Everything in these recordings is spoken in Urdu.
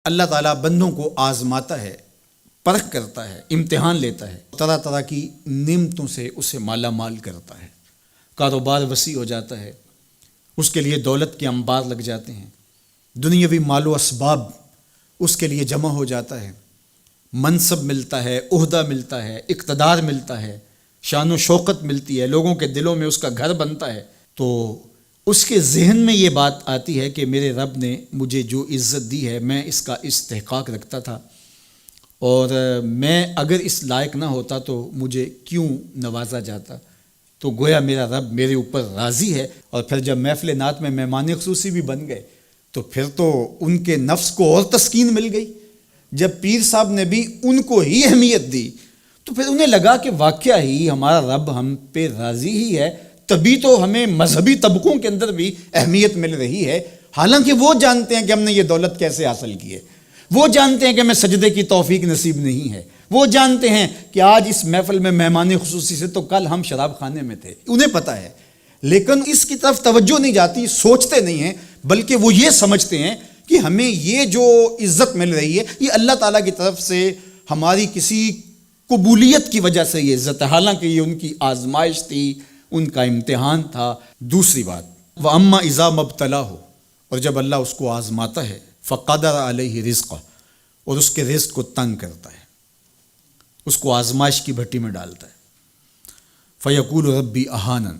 اللہ تعالیٰ بندوں کو آزماتا ہے، پرکھ کرتا ہے، امتحان لیتا ہے، طرح طرح کی نعمتوں سے اسے مالا مال کرتا ہے، کاروبار وسیع ہو جاتا ہے، اس کے لیے دولت کے انبار لگ جاتے ہیں، دنیاوی مال و اسباب اس کے لیے جمع ہو جاتا ہے، منصب ملتا ہے، عہدہ ملتا ہے، اقتدار ملتا ہے، شان و شوکت ملتی ہے، لوگوں کے دلوں میں اس کا گھر بنتا ہے، تو اس کے ذہن میں یہ بات آتی ہے کہ میرے رب نے مجھے جو عزت دی ہے میں اس کا استحقاق رکھتا تھا، اور میں اگر اس لائق نہ ہوتا تو مجھے کیوں نوازا جاتا، تو گویا میرا رب میرے اوپر راضی ہے۔ اور پھر جب محفل نعت میں مہمان خصوصی بھی بن گئے تو پھر تو ان کے نفس کو اور تسکین مل گئی۔ جب پیر صاحب نے بھی ان کو ہی اہمیت دی تو پھر انہیں لگا کہ واقعہ ہی ہمارا رب ہم پہ راضی ہی ہے، تبھی تو ہمیں مذہبی طبقوں کے اندر بھی اہمیت مل رہی ہے، حالانکہ وہ جانتے ہیں کہ ہم نے یہ دولت کیسے حاصل کی ہے، وہ جانتے ہیں کہ ہمیں سجدے کی توفیق نصیب نہیں ہے، وہ جانتے ہیں کہ آج اس محفل میں مہمان خصوصی سے تو کل ہم شراب خانے میں تھے، انہیں پتہ ہے، لیکن اس کی طرف توجہ نہیں جاتی، سوچتے نہیں ہیں، بلکہ وہ یہ سمجھتے ہیں کہ ہمیں یہ جو عزت مل رہی ہے یہ اللہ تعالیٰ کی طرف سے ہماری کسی قبولیت کی وجہ سے یہ عزت ہے، حالانکہ یہ ان کی آزمائش تھی، ان کا امتحان تھا۔ دوسری بات، وَأَمَّا إِذَا مَبْتَلَاهُ، اور جب اللہ اس کو آزماتا ہے، فَقَدَرَ عَلَيْهِ رِزْقَهُ، اور اس کے رزق کو تنگ کرتا ہے، اس کو آزمائش کی بھٹی میں ڈالتا ہے، فَيَقُولُ رَبِّي أَهَانَنِ،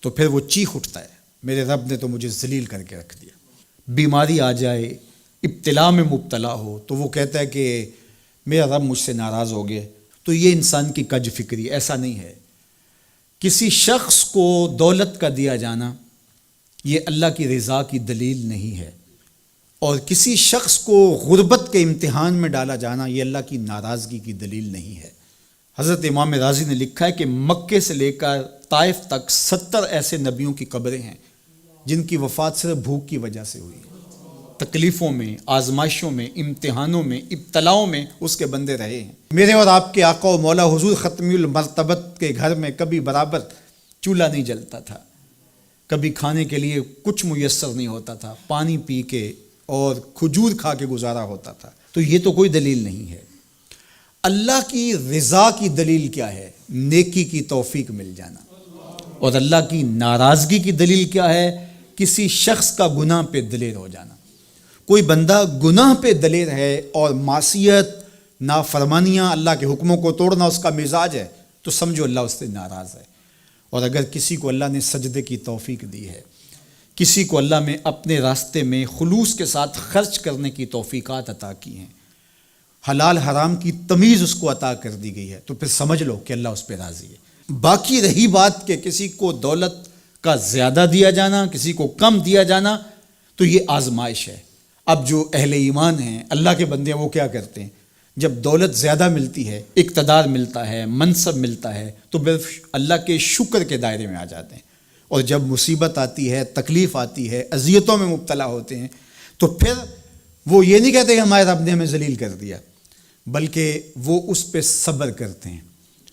تو پھر وہ چیخ اٹھتا ہے میرے رب نے تو مجھے ذلیل کر کے رکھ دیا۔ بیماری آ جائے، ابتلا میں مبتلا ہو تو وہ کہتا ہے کہ میرا رب مجھ سے ناراض ہو گئے، تو یہ انسان کی کج فکری، ایسا نہیں ہے۔ کسی شخص کو دولت کا دیا جانا یہ اللہ کی رضا کی دلیل نہیں ہے، اور کسی شخص کو غربت کے امتحان میں ڈالا جانا یہ اللہ کی ناراضگی کی دلیل نہیں ہے۔ حضرت امام رازی نے لکھا ہے کہ مکے سے لے کر طائف تک 70 ایسے نبیوں کی قبریں ہیں جن کی وفات صرف بھوک کی وجہ سے ہوئی ہے۔ تکلیفوں میں، آزمائشوں میں، امتحانوں میں، ابتلاؤں میں اس کے بندے رہے ہیں۔ میرے اور آپ کے آقا و مولا حضور ختمی المرتبت کے گھر میں کبھی برابر چولہا نہیں جلتا تھا، کبھی کھانے کے لیے کچھ میسر نہیں ہوتا تھا، پانی پی کے اور کھجور کھا کے گزارا ہوتا تھا، تو یہ تو کوئی دلیل نہیں ہے۔ اللہ کی رضا کی دلیل کیا ہے؟ نیکی کی توفیق مل جانا۔ اور اللہ کی ناراضگی کی دلیل کیا ہے؟ کسی شخص کا گناہ پہ دلیر ہو جانا۔ کوئی بندہ گناہ پہ دلیر ہے اور معصیت، نافرمانیاں، اللہ کے حکموں کو توڑنا اس کا مزاج ہے، تو سمجھو اللہ اس سے ناراض ہے۔ اور اگر کسی کو اللہ نے سجدے کی توفیق دی ہے، کسی کو اللہ نے اپنے راستے میں خلوص کے ساتھ خرچ کرنے کی توفیقات عطا کی ہیں، حلال حرام کی تمیز اس کو عطا کر دی گئی ہے، تو پھر سمجھ لو کہ اللہ اس پہ راضی ہے۔ باقی رہی بات کہ کسی کو دولت کا زیادہ دیا جانا، کسی کو کم دیا جانا، تو یہ آزمائش ہے۔ اب جو اہل ایمان ہیں، اللہ کے بندے ہیں، وہ کیا کرتے ہیں؟ جب دولت زیادہ ملتی ہے، اقتدار ملتا ہے، منصب ملتا ہے، تو بس اللہ کے شکر کے دائرے میں آ جاتے ہیں، اور جب مصیبت آتی ہے، تکلیف آتی ہے، اذیتوں میں مبتلا ہوتے ہیں، تو پھر وہ یہ نہیں کہتے کہ ہمارے رب نے ہمیں ذلیل کر دیا، بلکہ وہ اس پہ صبر کرتے ہیں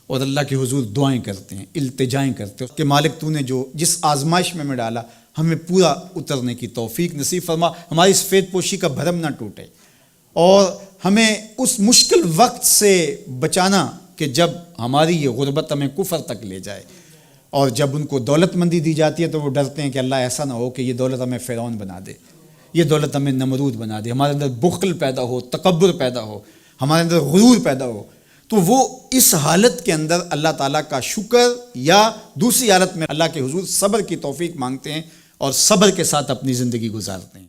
اور اللہ کے حضور دعائیں کرتے ہیں، التجائیں کرتے ہیں کہ مالک تو نے جو جس آزمائش میں ڈالا ہمیں پورا اترنے کی توفیق نصیب فرما، ہماری سفید پوشی کا بھرم نہ ٹوٹے، اور ہمیں اس مشکل وقت سے بچانا کہ جب ہماری یہ غربت ہمیں کفر تک لے جائے۔ اور جب ان کو دولت مندی دی جاتی ہے تو وہ ڈرتے ہیں کہ اللہ ایسا نہ ہو کہ یہ دولت ہمیں فرعون بنا دے، یہ دولت ہمیں نمرود بنا دے، ہمارے اندر بخل پیدا ہو، تکبر پیدا ہو، ہمارے اندر غرور پیدا ہو، تو وہ اس حالت کے اندر اللہ تعالیٰ کا شکر یا دوسری حالت میں اللہ کے حضور صبر کی توفیق مانگتے ہیں اور صبر کے ساتھ اپنی زندگی گزارتے ہیں۔